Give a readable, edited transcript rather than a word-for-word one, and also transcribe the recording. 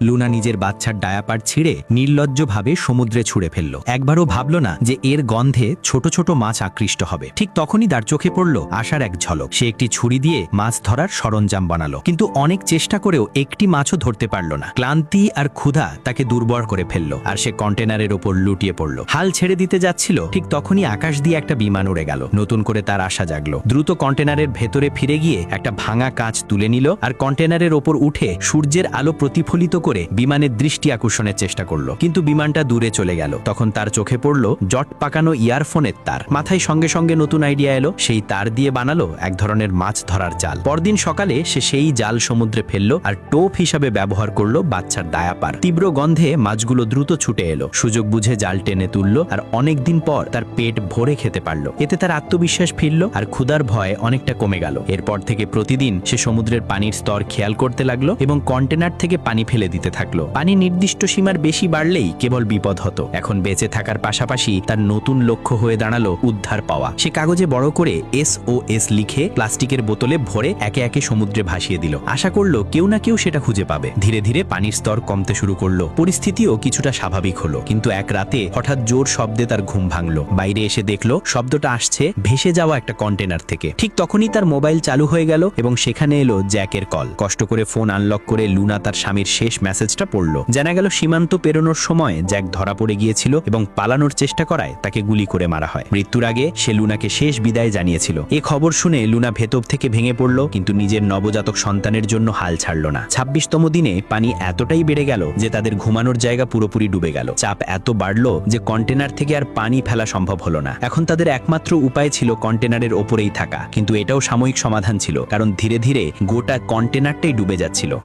Luna নিজের বাচ্চার diaper ছিঁড়ে নির্লজ্জভাবে সমুদ্রে ছুঁড়ে ফেলল। একবারও ভাবল না যে এর গন্ধে ছোট ছোট মাছ আকৃষ্ট হবে। ঠিক তখনই তার চোখে পড়ল আশার এক ঝলক। সে একটি ছুরি দিয়ে মাছ ধরার সরঞ্জাম বানালো, কিন্তু অনেক চেষ্টা করেও একটি মাছও ধরতে পারল না। ক্লান্তি আর ক্ষুধা তাকে দুর্বল করে ফেলল, আর সে কন্টেনারের ওপর লুটিয়ে পড়ল। হাল ছেড়ে দিতে যাচ্ছিল, ঠিক তখনই আকাশ দিয়ে একটা বিমান উড়ে গেল। নতুন করে তার আশা জাগলো। দ্রুত কন্টেনারের ভেতরে ফিরে গিয়ে একটা ভাঙা কাঁচ তুলে নিল আর কন্টেনারের ওপর উঠে সূর্যের আলো প্রতিফলিত করে বিমানের দৃষ্টি আকর্ষণের চেষ্টা করলো, কিন্তু বিমানটা দূরে চলে গেল। তখন তার চোখে পড়ল জট পাকানো ইয়ারফোনের তার। মাথায় সঙ্গে সঙ্গে নতুন আইডিয়া এলো। সেই তার দিয়ে বানালো এক ধরনের মাছ ধরার জাল। পরদিন সকালে সে সেই জাল সমুদ্রে ফেললো আর টোপ হিসাবে ব্যবহার করলো বাচ্চার ডায়াপার। তীব্র গন্ধে মাছগুলো দ্রুত ছুটে এলো। সুযোগ বুঝে জাল টেনে তুললো আর অনেকদিন পর তার পেট ভরে খেতে পারলো। এতে তার আত্মবিশ্বাস ফিরল আর ক্ষুধার ভয় অনেকটা কমে গেল। এরপর থেকে প্রতিদিন সে সমুদ্রের পানির স্তর খেয়াল করতে লাগলো এবং কন্টেনার থেকে পানি ফেলে দিতে থাকলো। পানি নির্দিষ্ট সীমার বেশি বাড়লেই কেবল বিপদ হতো। এখন বেঁচে থাকার পাশাপাশি তার নতুন লক্ষ্য হয়ে দাঁড়ালো উদ্ধার পাওয়া। সে কাগজে বড় করে SOS লিখে প্লাস্টিকের বোতলে ভরে একে একে সমুদ্রে ভাসিয়ে দিল। আশা করলো কেউ না কেউ সেটা খুঁজে পাবে। ধীরে ধীরে পানির স্তর কমতে শুরু করলো। পরিস্থিতিও কিছুটা স্বাভাবিক হলো, কিন্তু এক রাতে হঠাৎ জোর শব্দে তার ঘুম ভাঙলো। বাইরে এসে দেখলো শব্দটা আসছে ভেসে যাওয়া একটা কন্টেনার থেকে। ঠিক তখনই তার মোবাইল চালু হয়ে গেল এবং সেখানে এলো জ্যাকের কল। কষ্ট করে ফোন আনলক করে লুনা তার স্বামীর শেষ মেসেজটা পড়লো। জানা গেল সীমান্ত পেরোনোর সময় জ্যাক ধরা পড়ে গিয়েছিল এবং পালানোর চেষ্টা করায় তাকে গুলি করে মারা হয়। মৃত্যুর আগে সে লুনাকে শেষ বিদায় জানিয়েছিল। এ খবর শুনে লুনা ভেতর থেকে ভেঙে পড়ল, কিন্তু নিজের নবজাতক সন্তানের জন্য হাল ছাড়ল না। 26তম দিনে পানি এতটাই বেড়ে গেল যে তাদের ঘুমানোর জায়গা পুরোপুরি ডুবে গেল। চাপ এত বাড়লো যে কন্টেনার থেকে আর পানি ফেলা সম্ভব হলো না। এখন তাদের একমাত্র উপায় ছিল কন্টেনারের ওপরেই থাকা, কিন্তু এটাও সাময়িক সমাধান ছিল, কারণ ধীরে ধীরে গোটা কন্টেনারটাই ডুবে যাচ্ছিল।